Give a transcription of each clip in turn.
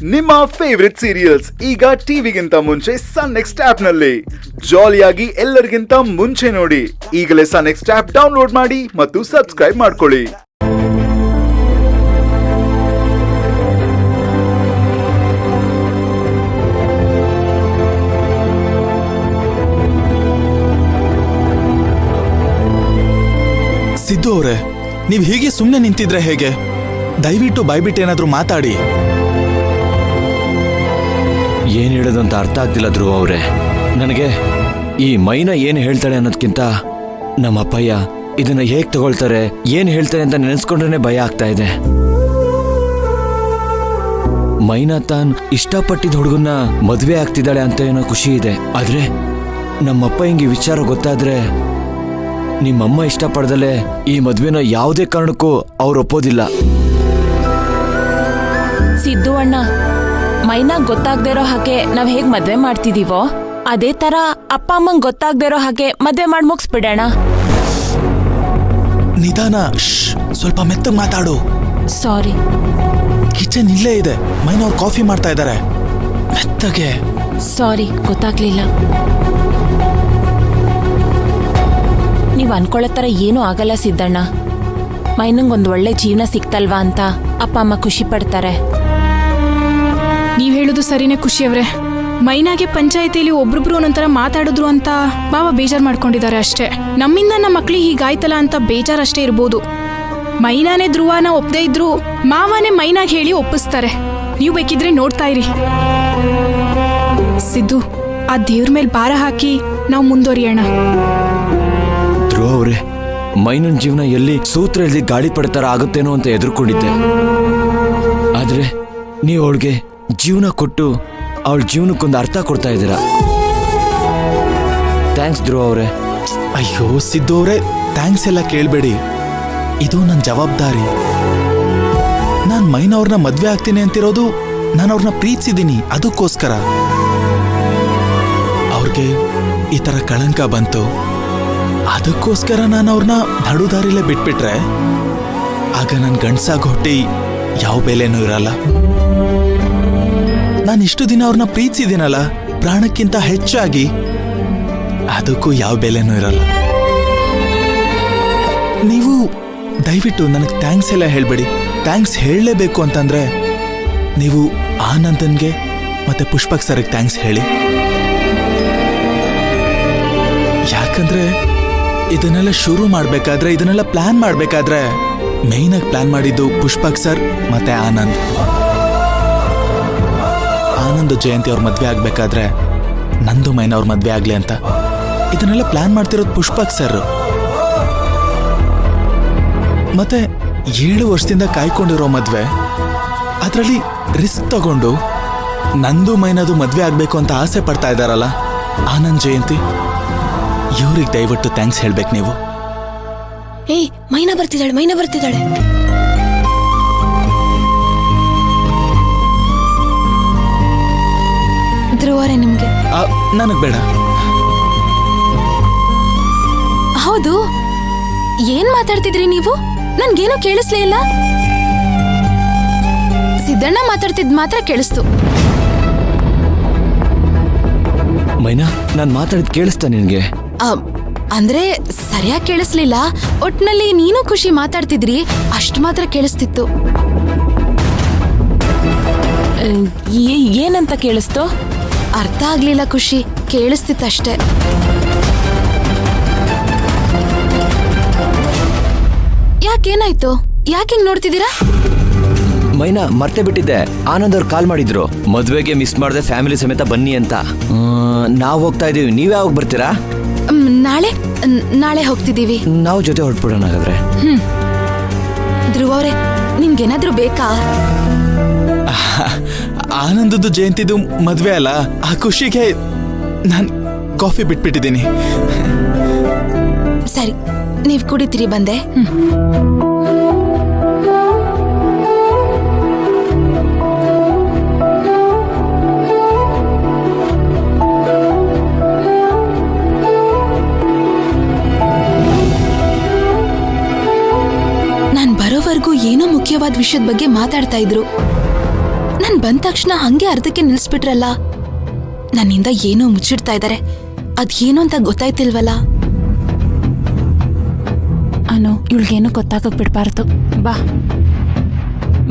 ನಿಮ್ಮ favourite serials ಈಗ ಟಿವಿಗಿಂತ ಮುಂಚೆ ಸನ್ ನೆಕ್ಸ್ಟ್ ಆಪ್ ನಲ್ಲಿ ಜಾಲಿಯಾಗಿ ಎಲ್ಲರಿಗಿಂತ ಮುಂಚೆ ನೋಡಿ. ಈಗಲೇ ಸನ್ ನೆಕ್ಸ್ಟ್ ಆಪ್ ಡೌನ್ಲೋಡ್ ಮಾಡಿ ಮತ್ತು ಸಬ್ಸ್ಕ್ರೈಬ್ ಮಾಡ್ಕೊಳ್ಳಿ. ಸಿದ್ದು ಅವರೇ, ನೀವು ಹೀಗೆ ಸುಮ್ಮನೆ ನಿಂತಿದ್ರೆ ಹೇಗೆ? ದಯವಿಟ್ಟು ಬಾಯ್ಬಿಟ್ಟು ಏನಾದ್ರೂ ಮಾತಾಡಿ. ಏನ್ ಹೇಳೋದು ಅಂತ ಅರ್ಥ ಆಗ್ತಿಲ್ಲ ಧ್ರುವ ಅವರೇ. ನನಗೆ ಈ ಮೈನಾ ಏನ್ ಹೇಳ್ತಾಳೆ ಅನ್ನೋದಕ್ಕಿಂತ ನಮ್ಮ ಅಪ್ಪಯ್ಯ ಇದನ್ನ ಹೇಗ್ ತಗೊಳ್ತಾರೆ, ಏನ್ ಹೇಳ್ತಾರೆ ಅಂತ ನೆನೆಸ್ಕೊಂಡ್ರೆ ಭಯ ಆಗ್ತಾ ಇದೆ. ಮೈನಾ ತಾನ್ ಇಷ್ಟಪಟ್ಟಿದ್ದ ಹುಡುಗನ್ನ ಮದ್ವೆ ಆಗ್ತಿದ್ದಾಳೆ ಅಂತ ಏನೋ ಖುಷಿ ಇದೆ. ಆದ್ರೆ ನಮ್ಮಪ್ಪ ಹಿಂಗೆ ವಿಚಾರ ಗೊತ್ತಾದ್ರೆ ನಿಮ್ಮಮ್ಮ ಇಷ್ಟಪಡ್ದಲೆ ಈ ಮದ್ವೆನ ಯಾವುದೇ ಕಾರಣಕ್ಕೂ ಅವ್ರು ಒಪ್ಪೋದಿಲ್ಲ. ಸಿದ್ದು ಅಣ್ಣ, ಮೈನಾ ಗೊತ್ತಾಗ್ದೇ ಇರೋ ಹಾಗೆ ನಾವ್ ಹೇಗ್ ಮದ್ವೆ ಮಾಡ್ತಿದೀವೋ ಅದೇ ತರ ಅಪ್ಪ ಅಮ್ಮಂಗ್ ಗೊತ್ತಾಗ್ದೇ ಇರೋ ಹಾಗೆ ಮದ್ವೆ ಮಾಡಿ ಮುಗಿಸ್ಬಿಡೋಣ. ನಿಧಾನ, ಸ್ವಲ್ಪ ಮೆತ್ತಗೆ ಮಾತಾಡು. ಸಾರಿ. ಕಿಚನ್ ಇಲ್ಲೇ ಇದೆ, ಮೈನಾ ಅವ್ರು ಕಾಫಿ ಮಾಡ್ತಾ ಇದ್ದಾರೆ. ಮೆತ್ತಗೆ. ಸಾರಿ, ಗೊತ್ತಾಗ್ಲಿಲ್ಲ. ನೀವ್ ಅನ್ಕೊಳ್ಳೋ ತರ ಏನೂ ಆಗಲ್ಲ ಸಿದ್ದಣ್ಣ. ಮೈನಂಗ್ ಒಂದ್ ಒಳ್ಳೆ ಜೀವನ ಸಿಕ್ತಲ್ವಾ ಅಂತ ಅಪ್ಪ ಅಮ್ಮ ಖುಷಿ ಪಡ್ತಾರೆ. ನೀವ್ ಹೇಳುದು ಸರಿನೇ ಖುಷಿಯವ್ರೆ. ಮೈನಾಗೆ ಪಂಚಾಯತಿಯಲ್ಲಿ ಒಬ್ರೊಬ್ರು ಒಂದೊಂಥರ ಮಾತಾಡಿದ್ರು ಅಂತ ಬಾವ ಬೇಜಾರ್ ಮಾಡ್ಕೊಂಡಿದ್ದಾರೆ ಅಷ್ಟೇ. ನಮ್ಮಿಂದ ನಮ್ಮ ಮಕ್ಳಿಗೆ ಹೀಗಾಯ್ತಲ್ಲ ಅಂತ ಬೇಜಾರಷ್ಟೇ ಇರ್ಬೋದು. ಮೈನಾನೇ ಧ್ರುವನ ಒಪ್ಪದೇ ಇದ್ರು ಮಾವನೇ ಮೈನಾಗ್ ಹೇಳಿ ಒಪ್ಪಿಸ್ತಾರೆ. ನೀವು ಬೇಕಿದ್ರೆ ನೋಡ್ತಾ ಇರಿ. ಸಿದ್ದು, ಆ ದೇವ್ರ ಮೇಲೆ ಭಾರ ಹಾಕಿ ನಾವು ಮುಂದುವರಿಯೋಣ. ಧ್ರುವ ಅವರೇ, ಮೈನನ್ ಜೀವನ ಎಲ್ಲಿ ಸೂತ್ರ ಎಳ್ದಿ ಗಾಳಿ ಪಡ್ತಾರ ಆಗುತ್ತೇನೋ ಅಂತ ಎದುರ್ಕೊಂಡಿದ್ದೆ. ಆದ್ರೆ ನೀವು ಅವಳಿಗೆ ಜೀವನ ಕೊಟ್ಟು ಅವಳ ಜೀವನಕ್ಕೊಂದು ಅರ್ಥ ಕೊಡ್ತಾ ಇದ್ದೀರಾ. ಥ್ಯಾಂಕ್ಸ್ ಧ್ರುವ ಅವರೇ. ಅಯ್ಯೋ ಸಿದ್ದು ಅವರೇ, ಥ್ಯಾಂಕ್ಸ್ ಎಲ್ಲ ಕೇಳಬೇಡಿ. ಇದು ನನ್ನ ಜವಾಬ್ದಾರಿ. ನಾನು ಮೈನಾ ಅವ್ರನ್ನ ಮದ್ವೆ ಆಗ್ತೀನಿ ಅಂತಿರೋದು ನಾನು ಅವ್ರನ್ನ ಪ್ರೀತಿಸಿದ್ದೀನಿ, ಅದಕ್ಕೋಸ್ಕರ. ಅವ್ರಿಗೆ ಈ ಥರ ಕಳಂಕ ಬಂತು, ಅದಕ್ಕೋಸ್ಕರ ನಾನು ಅವ್ರನ್ನ ನಡುದಾರಿಲೇ ಬಿಟ್ಬಿಟ್ರೆ ಆಗ ನನ್ನ ಗಂಡ್ಸಾಗ ಹೊಟ್ಟಿ ಯಾವ ಬೆಲೆನೂ ಇರಲ್ಲ. ನಾನು ಇಷ್ಟು ದಿನ ಅವ್ರನ್ನ ಪ್ರೀತಿಸಿದ್ದೀನಲ್ಲ, ಪ್ರಾಣಕ್ಕಿಂತ ಹೆಚ್ಚಾಗಿ, ಅದಕ್ಕೂ ಯಾವ ಬೆಲೆನೂ ಇರಲ್ಲ. ನೀವು ದಯವಿಟ್ಟು ನನಗೆ ಥ್ಯಾಂಕ್ಸ್ ಎಲ್ಲ ಹೇಳ್ಬೇಡಿ. ಥ್ಯಾಂಕ್ಸ್ ಹೇಳಲೇಬೇಕು ಅಂತಂದ್ರೆ ನೀವು ಆನಂದನ್ಗೆ ಮತ್ತೆ ಪುಷ್ಪಕ್ ಸರ್ಗೆ ಥ್ಯಾಂಕ್ಸ್ ಹೇಳಿ. ಯಾಕಂದ್ರೆ ಇದನ್ನೆಲ್ಲ ಶುರು ಮಾಡ್ಬೇಕಾದ್ರೆ, ಇದನ್ನೆಲ್ಲ ಪ್ಲಾನ್ ಮಾಡ್ಬೇಕಾದ್ರೆ ಮೇಯ್ನಾಗಿ ಪ್ಲಾನ್ ಮಾಡಿದ್ದು ಪುಷ್ಪಕ್ ಸರ್ ಮತ್ತೆ ಆನಂದ್. ಆನಂದ್ ಜಯಂತಿ ಅವ್ರ ಮದ್ವೆ ಆಗ್ಬೇಕಾದ್ರೆ ನಂದು ಮೈನಾ ಅವ್ರ ಮದ್ವೆ ಆಗ್ಲಿ ಅಂತ ಇದನ್ನೆಲ್ಲ ಪ್ಲಾನ್ ಮಾಡ್ತಿರೋದು ಪುಷ್ಪಕ್ ಸರ್. ಮತ್ತೆ 7 ವರ್ಷದಿಂದ ಕಾಯ್ಕೊಂಡಿರೋ ಮದ್ವೆ, ಅದರಲ್ಲಿ ರಿಸ್ಕ್ ತಗೊಂಡು ನಂದು ಮೈನಾದು ಮದ್ವೆ ಆಗ್ಬೇಕು ಅಂತ ಆಸೆ ಪಡ್ತಾ ಇದ್ದಾರಲ್ಲ ಆನಂದ್ ಜಯಂತಿ, ಇವ್ರಿಗೆ ದಯವಿಟ್ಟು ಥ್ಯಾಂಕ್ಸ್ ಹೇಳ್ಬೇಕು ನೀವು. ಏಯ್, ಮೈನಾ ಬರ್ತಿದ್ದಾಳೆ, ಮೈನಾ ಬರ್ತಿದ್ದಾಳೆ. ಧ್ರುವರೇ, ನಿಮ್ಗೆ ನನಗ್ ಬೇಡ. ಹೌದು, ಏನ್ ಮಾತಾಡ್ತಿದ್ರಿ ನೀವು? ನನ್ಗೇನೋ ಕೇಳಿಸ್ಲೇ ಇಲ್ಲ. ಸಿದ್ದಣ್ಣ ಮಾತಾಡ್ತಿದ್ ಮಾತ್ರ ಕೇಳಿಸ್ತು. ಮೈನಾ, ನಾನ್ ಮಾತಾಡಿದ್ ಕೇಳಿಸ್ತಾ ನಿನ್ಗೆ? ಅಂದ್ರೆ ಸರಿಯಾಗಿ ಕೇಳಿಸ್ಲಿಲ್ಲ. ಒಟ್ನಲ್ಲಿ ನೀನು ಖುಷಿ ಮಾತಾಡ್ತಿದ್ರಿ, ಅಷ್ಟು ಮಾತ್ರ ಕೇಳಿಸ್ತಿತ್ತು. ಏನಂತ ಕೇಳಿಸ್ತು? ಅರ್ಥ ಆಗ್ಲಿಲ್ಲ ಖುಷಿ, ಕೇಳಿಸ್ತಿತ್ತಷ್ಟೇ. ಯಾಕೇನಾಯ್ತು? ಯಾಕೆ ಹಿಂಗ್ ನೋಡ್ತಿದ್ದೀರಾ? ಮೈನಾ, ಮರ್ತೇ ಬಿಟ್ಟಿದ್ದೆ. ಆನಂದ್ ಅವ್ರು ಕಾಲ್ ಮಾಡಿದ್ರು, ಮದ್ವೆಗೆ ಮಿಸ್ ಮಾಡದೆ ಫ್ಯಾಮಿಲಿ ಸಮೇತ ಬನ್ನಿ ಅಂತ. ನಾವ್ ಹೋಗ್ತಾ ಇದೀವಿ, ನೀವ್ ಯಾವಾಗ ಬರ್ತೀರಾ? ನಾಳೆ ಹೋಗ್ತಿದೀವಿ. ನಾವು ಜೊತೆ ಹೊರಟ್ಬಿಡೋಣ ಹಾಗಾದ್ರೆ. ಧ್ರುವ ಅವ್ರೆ, ನಿಮ್ಗೇನಾದ್ರೂ ಬೇಕಾ? ಆನಂದದ್ದು ಜಯಂತಿದು ಮದ್ವೆ ಅಲ್ಲ, ಆ ಖುಷಿಗೆ ನಾನು ಕಾಫಿ ಬಿಟ್ಬಿಟ್ಟಿದ್ದೀನಿ. ಸರಿ, ನೀವ್ ಕುಡಿತೀರಿ, ಬಂದೆ. ನಾನ್ ಬರೋವರೆಗೂ ಏನೋ ಮುಖ್ಯವಾದ ವಿಷಯದ ಬಗ್ಗೆ ಮಾತಾಡ್ತಾ ಇದ್ರು. ನಾನ್ ಬಂದ ತಕ್ಷಣ ಹಂಗೆ ಅರ್ಧಕ್ಕೆ ನಿಲ್ಸ್ಬಿಟ್ರಲ್ಲ. ನನ್ನಿಂದ ಏನೋ ಮುಚ್ಚಿಡ್ತಾ ಇದಾರೆ. ಅದೇನು ಅಂತ ಗೊತ್ತಾಯ್ತಿಲ್ವಲ್ಲ. ಅನು, ಇವಳಿಗೇನು ಗೊತ್ತಾಗಕ್ ಬಿಡ್ಬಾರ್ದು. ಬಾ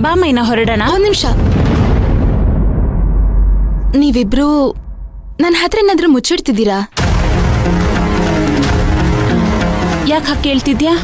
ಬಾ ಮೈನಾ, ಹೊರಡೋಣ. ಒಂದ್ ನಿಮಿಷ, ನೀವಿಬ್ರು ನನ್ನ ಹತ್ರ ಏನಾದ್ರೂ ಮುಚ್ಚಿಡ್ತಿದ್ದೀರಾ? ಯಾಕೆ ಹಾಗೆ ಕೇಳ್ತಿದ್ಯಾ?